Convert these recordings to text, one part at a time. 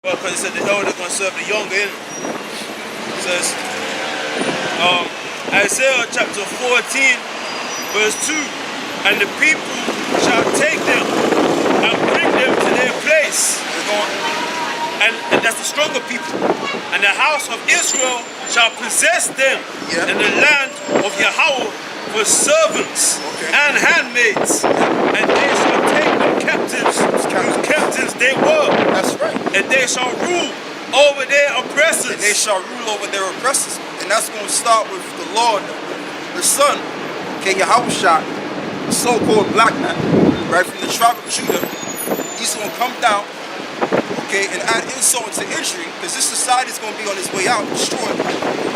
Because it said the elder gonna serve the younger. It says, Isaiah chapter 14, verse 2, and the people shall take them and bring them to their place. And that's the stronger people. And the house of Israel shall possess them in the land of Yahweh for servants and handmaids. And they shall take them captives, whose captives they were. That's right. And they shall rule over their oppressors. And they shall rule over their oppressors. And that's going to start with the Lord, the Son, Yahushua, the so-called black man, right, from the tribe of Judah. He's going to come down, and add insult to injury, because this society is going to be on its way out, destroyed,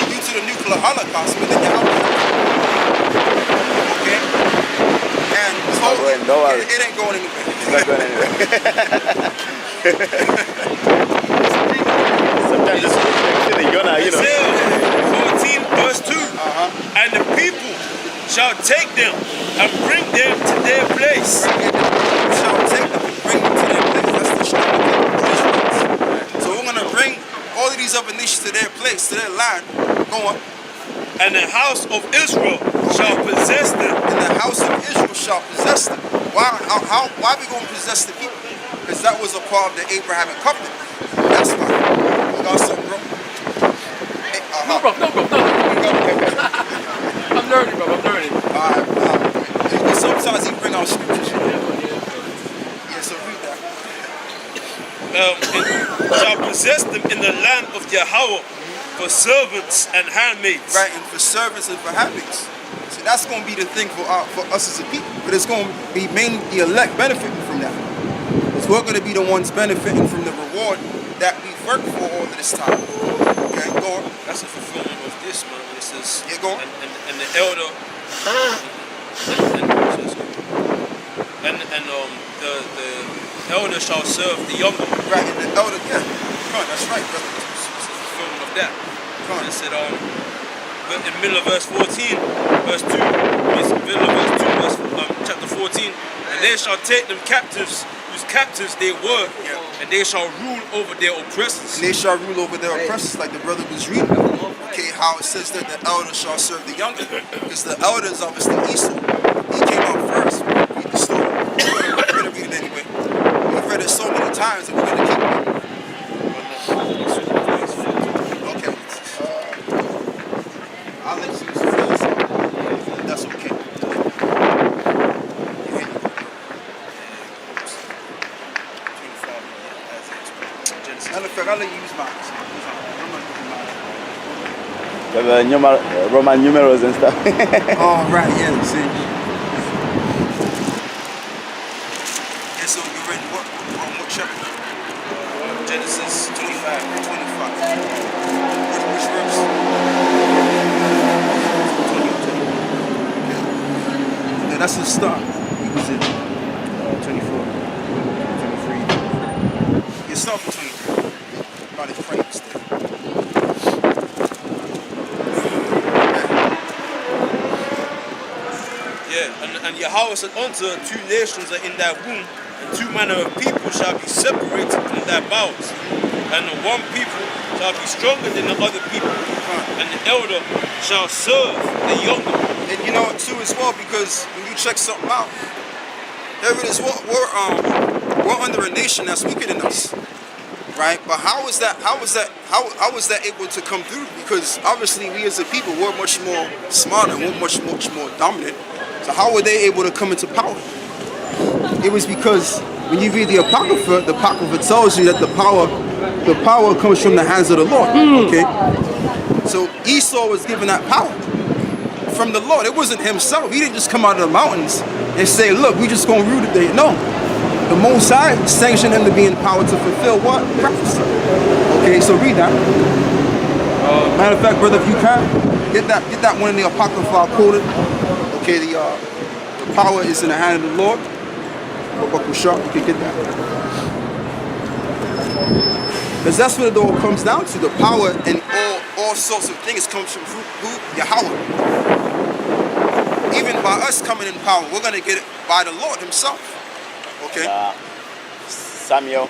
due to the nuclear holocaust within Yahushua. And totally, it ain't going anywhere. It's not going anywhere. Sometimes it's gonna, Isaiah 14 verse 2. And the people shall take them and bring them to their place. Shall take them and bring them to their place. That's the strong people. So we're going to bring all of these other nations to their place, to their land. Go on. And the house of Israel shall possess them. And the house of Israel shall possess them. Why are we going to possess the people? Because that was a part of the Abrahamic covenant. That's why. You got something, bro? Hey, No, bro. I'm learning, bro. I'm learning. Alright. Sometimes he bring out scriptures. Yeah, so read that. Shall possess them in the land of Yahweh for servants and handmaids. Right, and for servants and for handmaids. So that's going to be the thing for us as a people. But it's going to be mainly the elect benefiting from that. Because we're going to be the ones benefiting from the reward that we've worked for all of this time. Okay, go on. That's a fulfillment of this, man. It says, yeah, go on. And the elder, the elder shall serve the younger. Right, and the elder, yeah. Come on, that's right, brother. It's a fulfillment of that. Come on. It said, in the middle of verse 14, verse 2, chapter 14, and they shall take them captives, whose captives they were, and they shall rule over their oppressors. And they shall rule over their oppressors, like the brother was reading. Okay, how it says that the elder shall serve the younger. Because the elder is obviously Esau. He came out first. Read the story. We're going to read it anyway. We've read it so many times that we're going to keep it. Okay. I'll let you fill this out. That's okay. Matter of fact, I'll let you use mine. The Roman numerals and stuff. Oh, right, yeah, see. Yeah, so you read what chapter? Genesis 25. Which verse? Yeah, that's the start. He was in 24, 23. You start from 23. About his frames there. And Yahweh said unto her, 2 nations are in thy womb, and 2 manner of people shall be separated from thy bowels. And the one people shall be stronger than the other people, and the elder shall serve the younger. And you know too as well, because when you check something out, there it is, we're under a nation that's weaker than us. Right? But how is that able to come through? Because obviously we as a people, we're much more smarter, we're much more dominant. So how were they able to come into power? It was because when you read the Apocrypha tells you that the power comes from the hands of the Lord. Okay? So Esau was given that power from the Lord. It wasn't himself. He didn't just come out of the mountains and say, look, we just gonna rule today. No. The Most High sanctioned him to be empowered to fulfill what? Prophecy. Okay, so read that. Matter of fact, brother, if you can, get that one in the Apocrypha I quoted. Okay, the power is in the hand of the Lord. You can get that. Because that's what it all comes down to. The power and all sorts of things comes from who? Yahweh. Even by us coming in power, we're going to get it by the Lord himself. Okay. Samuel.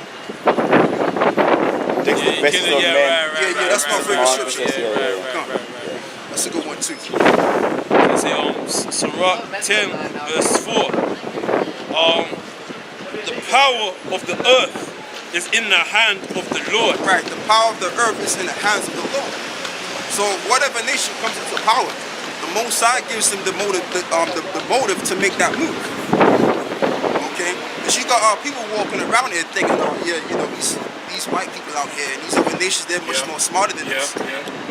Best of yeah, men. right, that's my favorite Mark, scripture. yeah. Come on. That's a good one too. Let's say Sirach 10 verse 4. The power of the earth is in the hand of the Lord. Right, the power of the earth is in the hands of the Lord. So whatever nation comes into power, the Most High gives them the motive, the motive to make that move. Okay, because you got people walking around here thinking, oh yeah, you know, these white people out here and these other nations, they're much more smarter than us. No.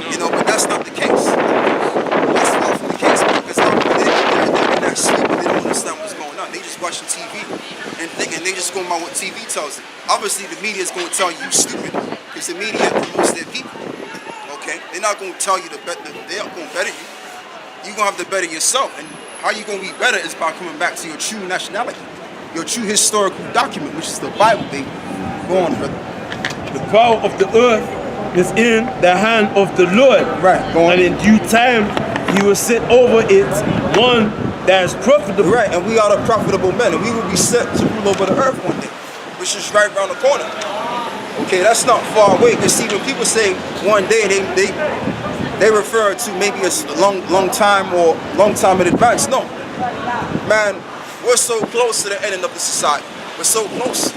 You know, but that's not the case. That's far from the case because they're in that sleep and they don't understand what's going on. They just watching TV and thinking they just going by what TV tells them. Obviously, the media is going to tell you stupid because the media promotes their people. Okay, they're not going to tell you they're not going to better you. You're going to have to better yourself. And how you going to be better is by coming back to your true nationality, your true historical document, which is the Bible, baby. Go on, brother. The power of the earth is in the hand of the Lord. Right, go on. And in due time, he will set over it one that is profitable. Right, and we are the profitable men, and we will be set to rule over the earth one day, which is right around the corner. Okay, that's not far away. Because see, when people say one day, they refer to maybe a long time or long time in advance. No, man, we're so close to the ending of the society. We're so close.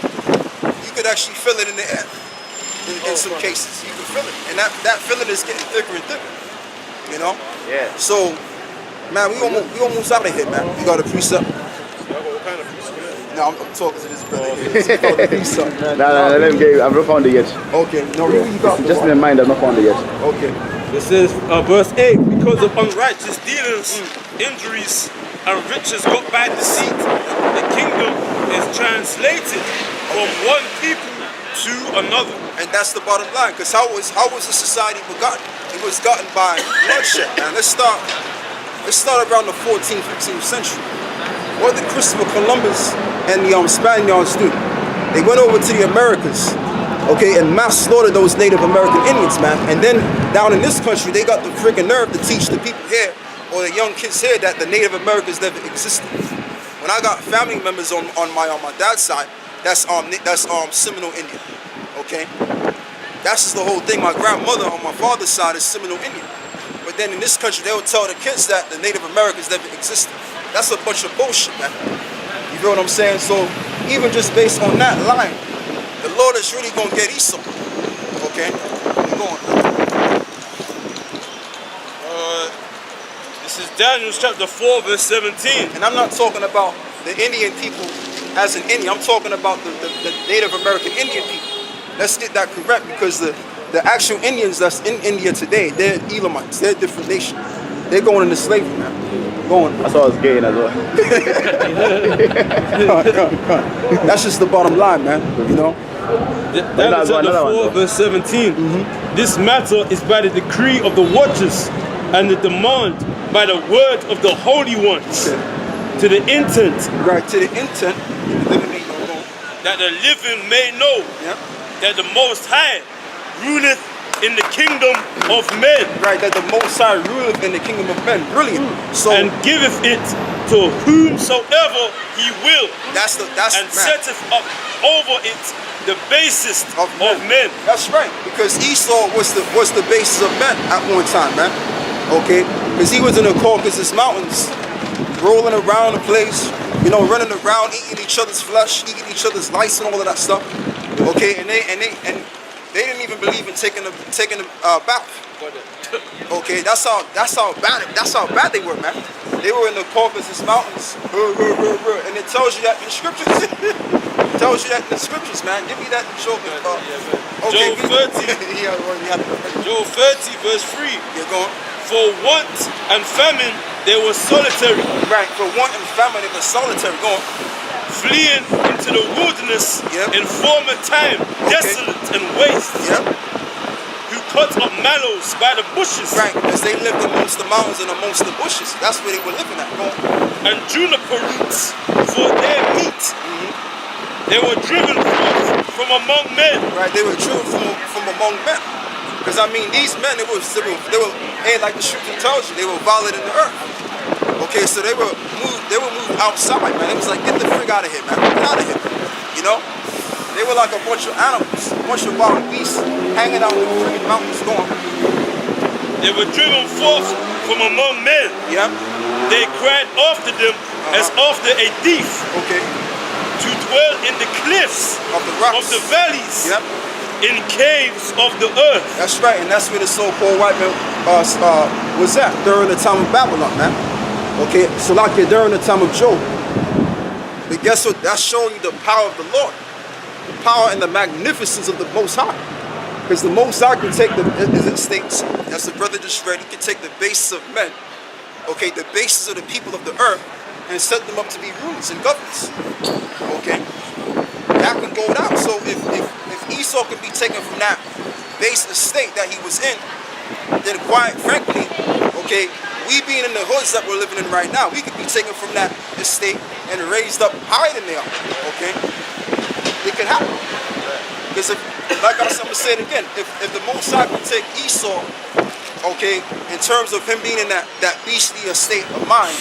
You could actually feel it in the air. In some cases, you can feel it, and that feeling is getting thicker and thicker. You know. Yeah. So, man, we almost out of here, man. You got a precept? No, I'm talking to this brother here. It's called a precept. No, let him get it. I've not found it yet. Okay. No, you got Just in my mind, I've not found it yet. Okay. This is verse 8. Because of unrighteous dealings, injuries, and riches got by deceit, the kingdom is translated from one people to another. And that's the bottom line. Because how was the society begotten? It was gotten by bloodshed. Man, let's start around the 14th, 15th century. What did Christopher Columbus and the Spaniards do? They went over to the Americas, okay, and mass slaughtered those Native American Indians, man. And then down in this country, they got the freaking nerve to teach the people here, or the young kids here, that the Native Americans never existed. When I got family members on my dad's side, that's Seminole Indian, okay. That's just the whole thing. My grandmother on my father's side is Seminole Indian. But then in this country, they will tell the kids that the Native Americans never existed. That's a bunch of bullshit, man. You feel what I'm saying? So even just based on that line, the Lord is really gonna get Esau. Okay? Go on. This is Daniel chapter 4 verse 17. And I'm not talking about the Indian people as an Indian. I'm talking about the Native American Indian people. Let's get that correct, because the actual Indians that's in India today, they're Elamites. They're a different nation. They're going into slavery, man. Going. That's what I was getting as well. That's just the bottom line, man. You know? Daniel chapter 4 verse 17. This matter is by the decree of the watchers and the demand by the word of the holy ones, to the intent. Right, to the intent. That the living may know. Yep. That the Most High ruleth in the kingdom of men. Right, that the Most High ruleth in the kingdom of men. Brilliant. So, and giveth it to whomsoever he will. And setteth up over it the basis of men. That's right, because Esau was the basis of men at one time, man. Okay, because he was in the Caucasus Mountains, rolling around the place, you know, running around, eating each other's flesh, eating each other's lice and all of that stuff. Okay, and they didn't even believe in taking a bath. Okay, that's how bad they were, man. They were in the Caucasus Mountains, and it tells you that in the scriptures. It tells you that in the scriptures, man. Give me that in Job. Okay, Job 30. Job 30 verse 3. You're going. For want and famine they were solitary. Right, for want and famine they were solitary. Go on. Fleeing into the wilderness in former time, desolate and waste. Yep. Who cut up mallows by the bushes. Right, because they lived amongst the mountains and amongst the bushes. That's where they were living at. Go on. And juniper roots for their meat. They were driven from among men. Right, they were driven from among men. Because I mean, these men, they were like the scripture tells you, they were violating the earth. Okay, so they were moved outside, man. It was like, get the frig out of here, man. Get out of here. You know? They were like a bunch of animals, a bunch of wild beasts hanging out in the freaking mountains. Go on. They were driven forth from among men. Yeah. They cried after them as after a thief, Okay. to dwell in the cliffs Of the rocks. of the valleys, Yep. in caves of the earth. That's right, and that's where the so-called white man was at during the time of Babylon, man. Okay, so like during the time of Job. But guess what? That's showing you the power of the Lord, the power and the magnificence of the Most High. Because the Most High can take as it states, as the brother just read, he can take the bases of men, okay, the bases of the people of the earth, and set them up to be rulers and governors. Okay, that can go down. So if Esau could be taken from that base estate that he was in, then quite frankly, okay, we being in the hoods that we're living in right now, we could be taken from that estate and raised up higher than they are. Okay, it could happen. Because if, like I'm gonna say it again, if the Most High can take Esau, okay, in terms of him being in that beastly estate of mind,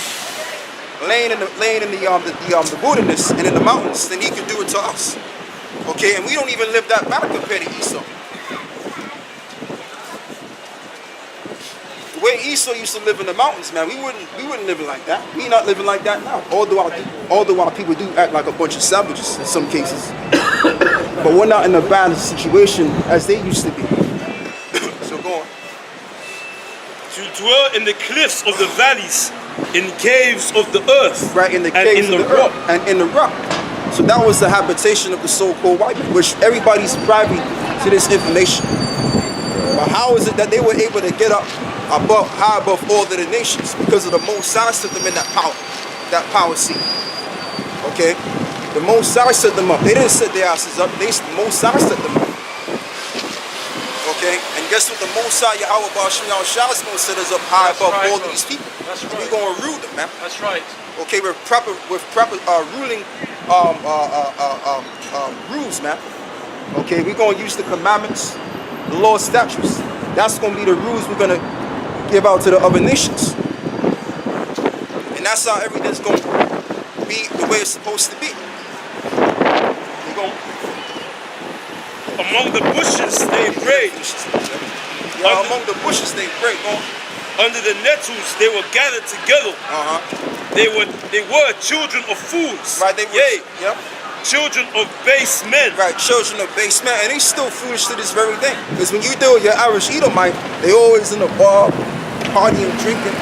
laying in the wilderness and in the mountains, then he can do it to us. Okay, and we don't even live that bad compared to Esau. The way Esau used to live in the mountains, man, we wouldn't live like that. We not living like that now. Although our people do act like a bunch of savages in some cases, but we're not in a bad situation as they used to be. So go on. To dwell in the cliffs of the valleys, in caves of the earth, Right, in the and caves in of the the rock. earth and in the rock. So that was the habitation of the so-called white man, which everybody's privy to this information. But how is it that they were able to get up high above all of the nations? Because of the Most High set them in that power seat. Okay? The Most High set them up. They didn't set their asses up. The Most High set them up. Okay? And guess what? The Most High, Yahweh Ba'ashim Yahushua, is going to set us up high above right, all bro. of these people. That's We're right. going to rule them, man. That's right. Okay, with proper ruling rules, man. Okay, we're gonna use the commandments, the law, statutes. That's gonna be the rules we're gonna give out to the other nations, and that's how everything's gonna be the way it's supposed to be. We're gonna Among the bushes they prayed, among the bushes they pray. under the nettles they were gathered together. They were children of fools. Right, they were. Yea, Yep. children of base men. Right, children of base men, and they still foolish to this very day. Because when you deal with your Irish Edomite, they always in the bar, partying, drinking.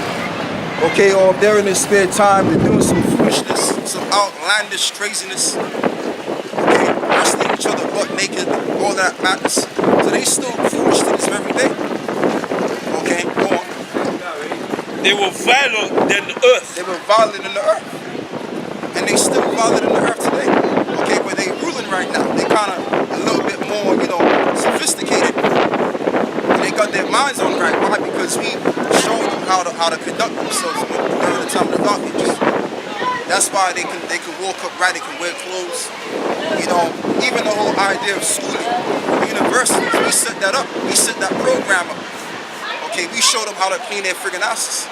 Okay, or if they're in their spare time, they're doing some foolishness, some outlandish craziness. Okay, wrestling each other butt naked, all that madness. So they still foolish to this very day. Okay, go on. They were viler than the earth. They were violent in the earth. And they still violent in the earth today. Okay, but they ruling right now. They kind of a little bit more, sophisticated. And they got their minds on right. Why? Because we showed them how to conduct themselves during the time of the Dark Ages. That's why they can walk upright, they can wear clothes. Even the whole idea of schooling, universities, we set that up. We set that program up. Okay, we showed them how to clean their friggin' asses.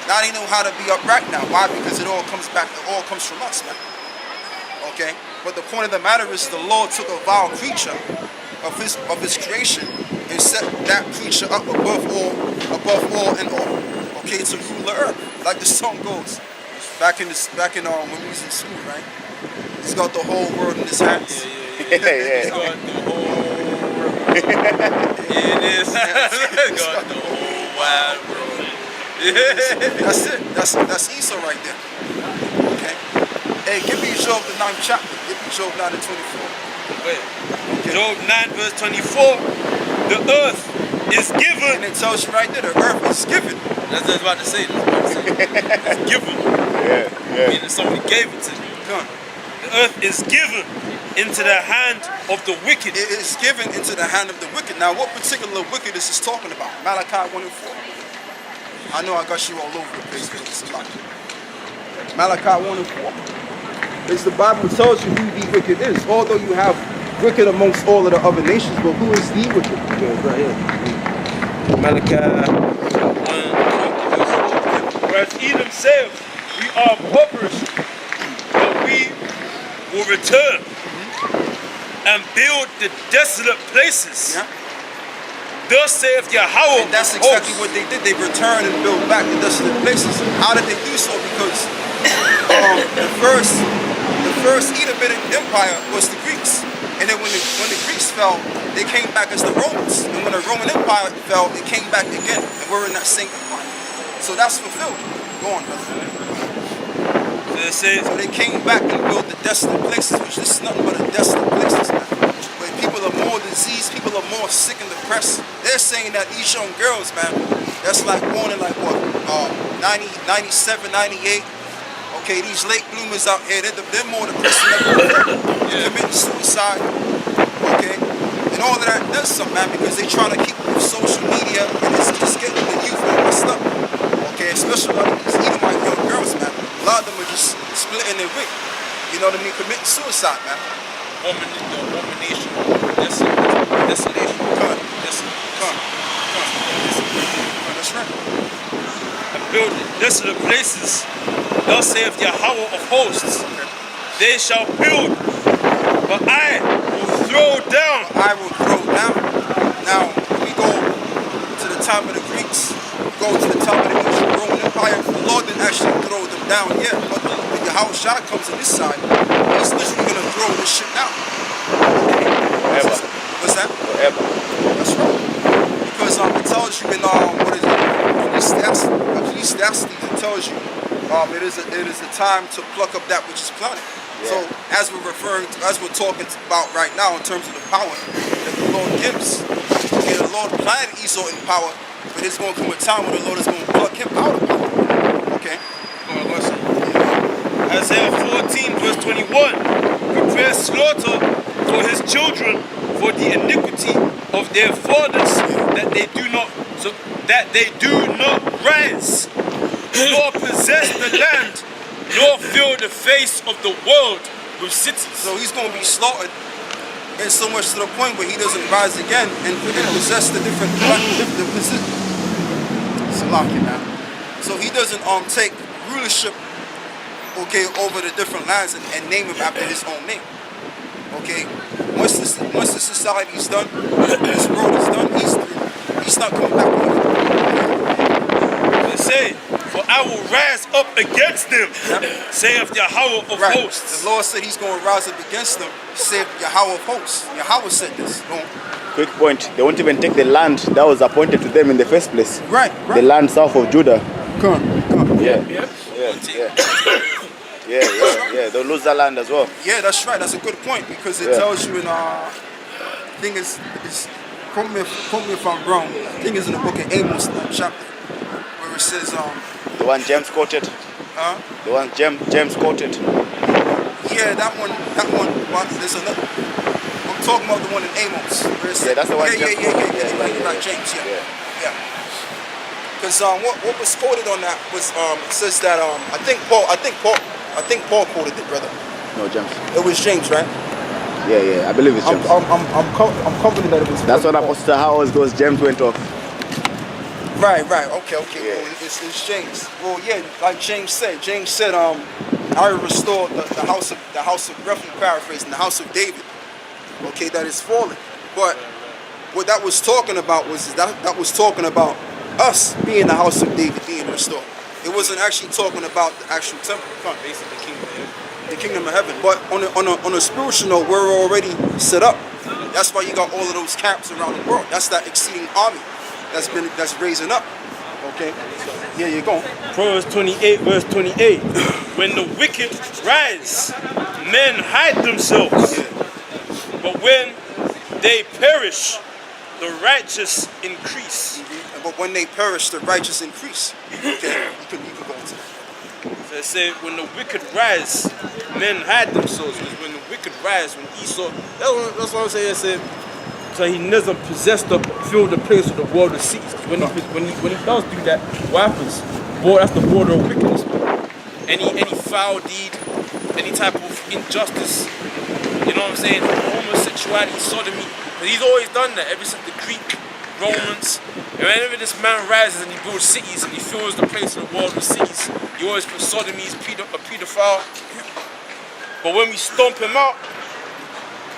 Now they know how to be upright now. Why? Because it all comes from us, man. Okay? But the point of the matter is the Lord took a vile creature of his creation and set that creature up above all and all. Okay, to rule the earth. Like the song goes. Back in when we was in school, right? He's got the whole world in his hands. He's got the whole world in his hands. He's got the whole wide world. That's it. That's Esau right there. Okay. Hey, give me Job the 9th chapter. Give me Job 9 and 24. Wait. Okay. Job 9 verse 24. The earth is And given. it tells you right there, the earth is given. That's what I was about to say. It's given. Yeah. Meaning somebody gave it to me. Done. The earth is given into the hand of the wicked. It is given into the hand of the wicked. Now, what particular wicked is this talking about? Malachi 1 and 4. I know I got you all over the place because it's a lot. Malachi 1 and 4. Because the Bible tells you who the wicked is. Although you have wicked amongst all of the other nations, but who is the wicked? Right here. Malachi 1. Whereas Edom said, we are impoverished, but we will return and build the desolate places. Yeah. Thus saith Yahweh. And that's exactly what they did. They returned and built back the desolate places. How did they do so? Because the first Edomitic empire was the Greeks. And then when the Greeks fell, they came back as the Romans. And when the Roman Empire fell, they came back again. And we're in that same empire. So that's fulfilled. Go on, brother. So they came back and built the desolate places, which this is nothing but a desolate places, man. Where people are more diseased, people are more sick and depressed. They're saying that these young girls, man, that's like born in like what, 90, 97, 98. Okay, these late bloomers out here, they're more depressed than ever. They're committing suicide. Okay, and all of that does something, man, because they're trying to keep with social media and it's just getting the youth all messed up. Okay, especially a lot of these Edomite young girls, man. A lot of them are just splitting their wig. You know what I mean? Committing suicide, man. Abomination, Desolation. That's right. And build desolate places. Thus saith Yahweh of hosts. They shall build, but I will throw down. Now, we go to the time of the Greeks, go to the time of the ancient Roman Empire. The Lord didn't actually throw them down yet, but when Yahweh Shah comes on this side, he's literally going to throw this shit down. Forever. What's that? Forever. That's right. Because it tells you in what is it? Ecclesiastes, it tells you it is a time to pluck up that which is planted. Yeah. So as we're talking about right now in terms of the power that the Lord gives, okay, the Lord planted Esau in power, but there's going to come a time when the Lord is going to pluck him out of power. Okay. Isaiah 14 verse 21. Prepare slaughter for his children for the iniquity of their fathers, that they do not rise, nor possess the land, nor fill the face of the world with cities. So he's going to be slaughtered, and so much to the point where he doesn't rise again and possess the different positions. So he doesn't take rulership, okay, over the different lands and name him after his own name. Okay, once the society is done, this world is done, he's not coming back. They say, for I will rise up against them, saith Yahweh of hosts. The Lord said he's going to rise up against them, saith Yahweh of hosts. Yahweh said this. Quick point, they won't even take the land that was appointed to them in the first place. Right. The land south of Judah. Come on. Yeah. They'll lose that land as well. Yeah, that's right. That's a good point, because it tells you in thing is quote me if I'm wrong. I think it's in the book of Amos chapter where it says the one James quoted. The one James quoted. Yeah, that one. But there's another. I'm talking about the one in Amos. Where it says, that's the one. Like James. Yeah. Because what was quoted on that was it says that I think Paul quoted it, brother. No, James. It was James, right? Yeah, I believe it's James. I'm confident that it was. That's what Apostle Howard goes. James went off. Right. Okay. Yeah. Well, it's James. Well, yeah, like James said. I will restore the house of roughly paraphrasing, the house of David. Okay, that is fallen. But what that was talking about was that was talking about us being the house of David being restored. It wasn't actually talking about the actual temple. Basically, the kingdom of heaven. But on a spiritual note, we're already set up. That's why you got all of those camps around the world. That's that exceeding army that's raising up. Okay, here you go. Proverbs 28 verse 28. When the wicked rise, men hide themselves, but when they perish, the righteous increase. But when they perish, the righteous increase. Okay, you can go into that. So I say, when the wicked rise, men hide themselves. Because when the wicked rise, when Esau, that's what I'm saying. I said, so he doesn't possess fill the place of the world of cities. When he does do that, what happens? Boy, that's the border of wickedness. Any foul deed, any type of injustice, you know what I'm saying? Homosexuality, sodomy. But he's always done that ever since the Greek, Romans. And whenever this man rises and he builds cities and he fills the place of the world with cities, he always puts sodomy as a pedophile. But when we stomp him out,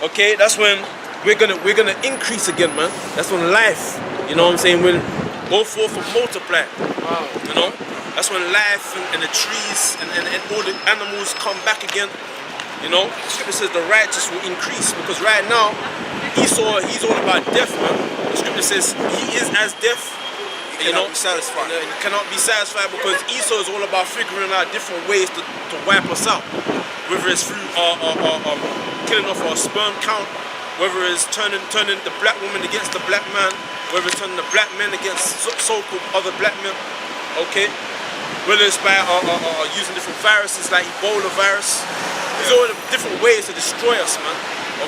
okay, that's when we're gonna increase again, man. That's when life You know what I'm saying? When go forth and multiply. Wow. You know? That's when life and the trees and all the animals come back again. You know? The scripture says the righteous will increase, because right now Esau, he's all about death, man. The scripture says he is as death. He cannot be satisfied. He cannot be satisfied because Esau is all about figuring out different ways to wipe us out. Whether it's through killing off our sperm count, whether it's turning the black woman against the black man, whether it's turning the black men against so-called other black men, okay? Whether it's by using different viruses like Ebola virus. There's all the different ways to destroy us, man.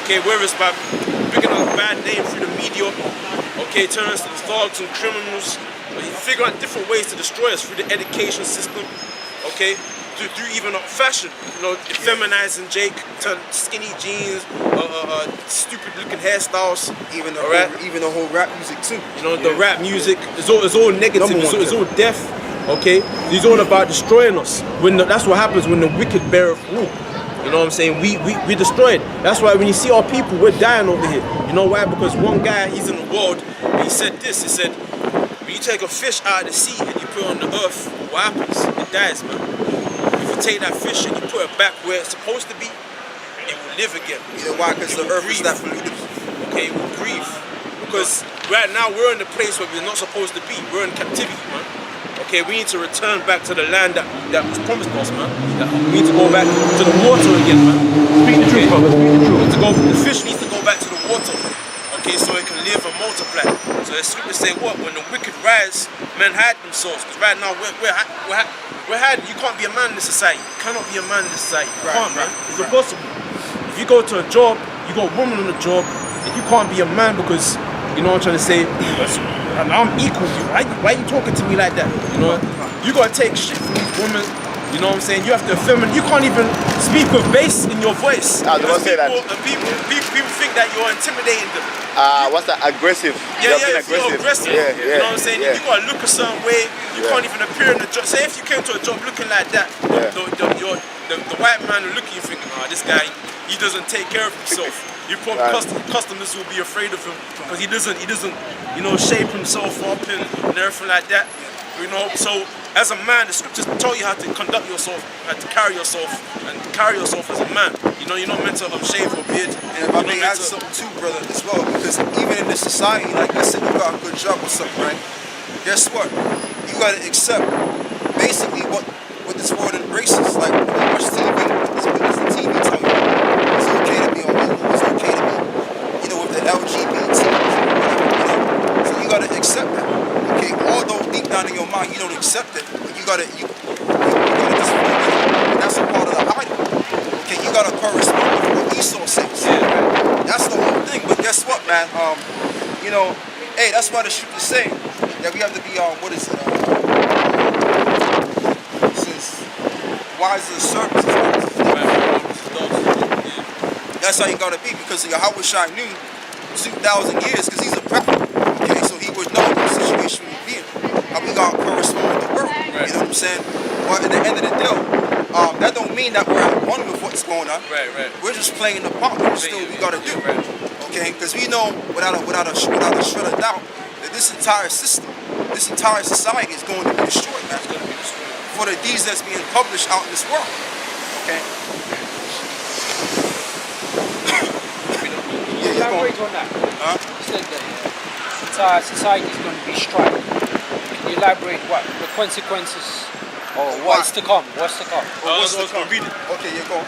Okay, whether it's by picking up a bad name through the media, okay, turning us into thugs and criminals, figure out different ways to destroy us through the education system, okay, through even fashion, you know, feminizing Jake, turn skinny jeans, stupid looking hairstyles, Even alright? even the whole rap music too. You know, the rap music is all negative, it's all death, okay? It's all about destroying us. That's what happens when the wicked beareth rule. You know what I'm saying? We destroyed. That's why when you see our people, we're dying over here. You know why? Because one guy, he's in the world, and he said this, he said, when you take a fish out of the sea and you put it on the earth, what happens? It dies, man. If you take that fish and you put it back where it's supposed to be, it will live again. You know why? Because the earth is that polluted. Okay, it will breathe. Because right now we're in the place where we're not supposed to be. We're in captivity, man. Okay, we need to return back to the land that was promised us, man. We need to go back to the water again, man. Speak the truth, brother. Speak the truth. The fish needs to go back to the water, okay, so it can live and multiply. So the scriptures say what? When the wicked rise, men hide themselves. Because right now we're hiding. You can't be a man in this society. You cannot be a man in this society. You can't, man. It's impossible. If you go to a job, you got a woman on the job, and you can't be a man because, you know what I'm trying to say, and I'm equal to you. Why are you talking to me like that? You know, you gotta take shit from these women. You know what I'm saying? You have to effeminate. You can't even speak with bass in your voice. I was gonna say that. People think that you're intimidating them. What's that? Aggressive. Yeah, You're being aggressive. Yeah, You know what I'm saying? yeah. You gotta look a certain way. You can't even appear in the job. Say if you came to a job looking like that, the white man will look at you thinking, this guy, he doesn't take care of himself. You probably customers will be afraid of him because he doesn't, you know, shape himself up and everything like that. You know, so as a man, the scriptures tell you how to conduct yourself, how to carry yourself, and carry yourself as a man. You know, you're not meant to shave or beard. And if I may add something too, brother, as well, because even in this society, like I said, you got a good job or something, right? Guess what? You gotta accept basically what this world embraces. Like when you watch TV, what the TV tell you. It's okay to be on Google, it's okay to be, you know, with the LGBT, you know. So you gotta accept that. Okay, although deep down in your mind you don't accept it, but you gotta just that's a part of the hiding. Okay, you gotta correspond with what Esau says. That's the whole thing. But guess what, man? You know, hey, that's why the scriptures say that we have to be since wise as serpents. That's how you gotta be, because Yahweh Shai knew 2,000 years, because he's a prophet. Okay, so he would know the situation we'd be in. How we gotta correspond with the world. Right. You know what I'm saying? But at the end of the day, that don't mean that we're at one with what's going on. Right. We're just playing the part. We're still we gotta do. Right. Okay, because we know without a shred of doubt that this entire system, this entire society is going to be destroyed, man. For the deeds that's being published out in this world. Okay. Elaborate on that. Huh? You said that entire society is going to be destroyed. Can you elaborate what the consequences or what's to come? What's to come? I was gonna read it. Okay, you go.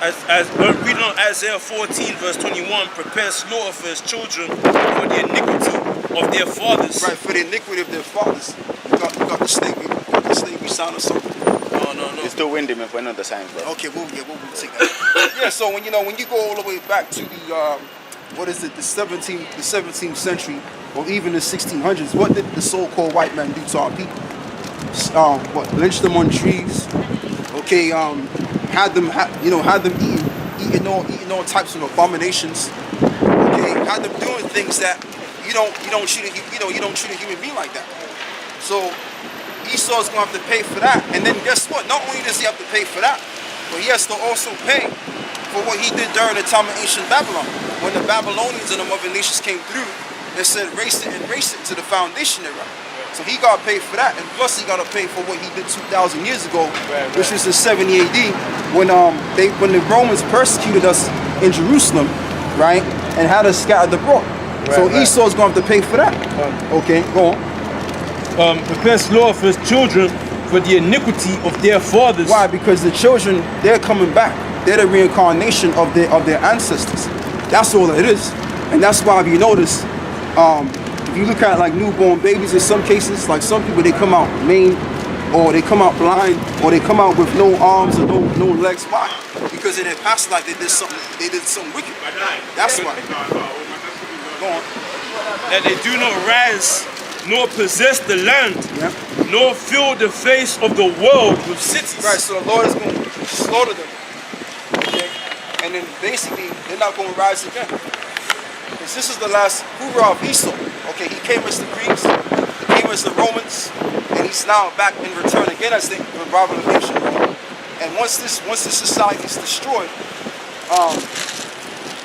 As we're reading on Isaiah 14 verse 21, prepare slaughter for his children for the iniquity of their fathers. Right, for the iniquity of their fathers. You got the slavery sound or something. No. It's too windy, man, for another sign, bro. Okay, we'll take that. Yeah, so when you go all the way back to the the 17th century, or even the 1600s, what did the so-called white man do to our people? Lynch them on trees. Okay, had them eating all types of abominations. Okay, had them doing things that you don't treat a human being like that. So Esau's gonna have to pay for that, and then guess what? Not only does he have to pay for that, but he has to also pay for what he did during the time of ancient Babylon, when the Babylonians and the other nations came through and said race it to the foundation era. So he got paid for that, and plus he got to pay for what he did 2,000 years ago, which was in 70 AD when the Romans persecuted us in Jerusalem, right, and had us scattered abroad. So Esau's going to have to pay for that. Okay, go on. Prepare slaughter for his children for the iniquity of their fathers. Why? Because the children, they're coming back. They're the reincarnation of their ancestors. That's all it is. And that's why, if you notice, if you look at like newborn babies, in some cases, like some people, they come out maimed, or they come out blind, or they come out with no arms or no legs. Why? Because in their past life they did something wicked. That's why. Go on. That they do not rise nor possess the land, nor fill the face of the world with cities. Right, so the Lord is going to slaughter them. Okay? And then basically they're not going to rise again. Because this is the last hoorah of Esau. Okay, he came as the Greeks, he came as the Romans, and he's now back in return again as the revival of ancient Rome. And once this society is destroyed,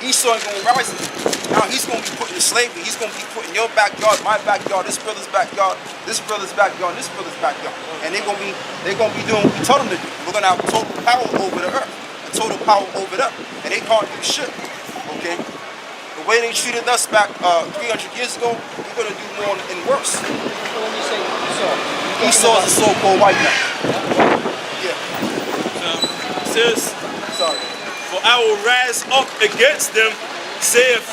Esau ain't gonna rise again. Now he's gonna be put in slavery. He's gonna be put in your backyard, my backyard, this brother's backyard, this brother's backyard, this brother's backyard. And they're gonna be doing what we told them to do. We're gonna have total power over the earth, and total power over them, and they can't do shit. Okay. The way they treated us back 300 years ago, we're going to do more and worse. When you say Esau is a so-called white man. Yeah. Says, Sorry. for I will rise up against them, saith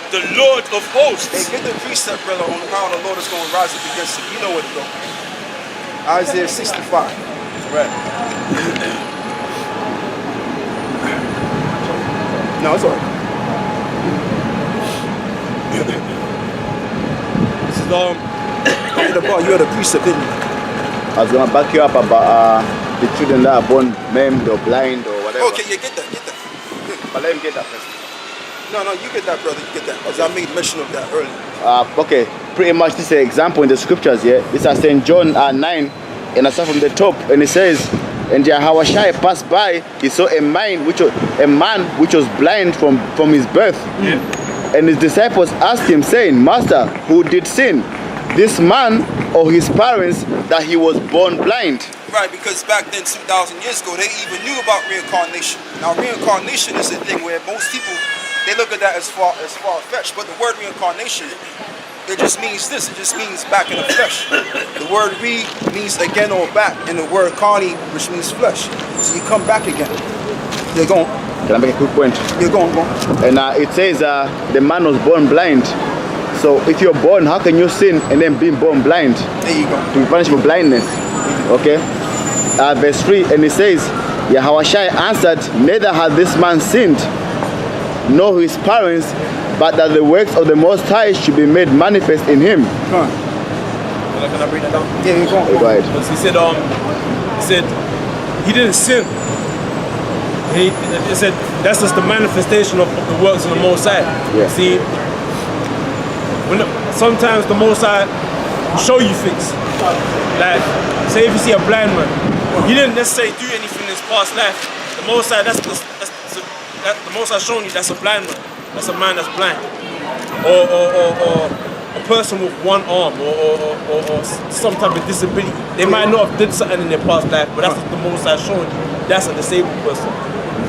the Lord of hosts. Hey, get the precept, brother, on how the Lord is going to rise up against him. You know where to go. Isaiah 65. Right. No, it's all right. This is You had a precept, didn't you? I was gonna back you up about the children that are born maimed or blind or whatever. Okay, yeah, get that. But let him get that first. No, you get that, brother. You get that. Because I made mention of that earlier. Okay, pretty much this is an example in the scriptures here. This is St. John 9, and I start from the top, and it says, and Yahushua passed by, he saw a man which was blind from his birth. Yeah. And his disciples asked him, saying, Master, who did sin, this man or his parents, that he was born blind? Right, because back then, 2,000 years ago, they even knew about reincarnation. Now, reincarnation is a thing where most people, they look at that as far-fetched. But the word reincarnation, it just means this. It just means back in the flesh. The word re means again or back, and the word carni, which means flesh. So you come back again. They're going. Can I make a quick point? You're going. And it says the man was born blind. So if you're born, how can you sin and then being born blind? There you go. To be punished for blindness. Okay? Verse 3, and it says, Yahushua answered, neither had this man sinned, nor his parents, but that the works of the Most High should be made manifest in him. Come on. Can I bring that down? Yeah, you're going. Go ahead. Because he said he didn't sin. He said that's just the manifestation of the works of the Most High. Yeah. See, sometimes the Most High will show you things. Like, say if you see a blind man, he didn't necessarily do anything in his past life. The Most High, the Most High showing you that's a blind man. That's a man that's blind. Or a person with one arm or some type of disability. They might not have did something in their past life, but that's what the Most High showing you. That's a disabled person.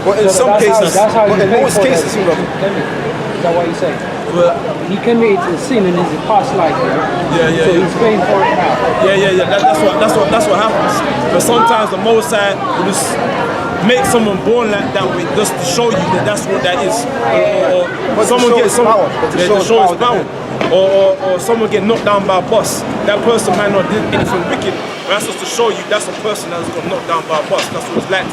But in some cases, that's how but you in pay most for cases, that. Is that what you're saying? But, He committed a sin in his past life, yeah. so he's paying for it now. Yeah. That's what happens. But sometimes the Most High will just make someone born like that way, just to show you that that's what that is. Or someone gets power. But to show his power. Or someone get knocked down by a bus. That person might not do anything wicked, but that's just to show you that's a person that's got knocked down by a bus. That's what it's like.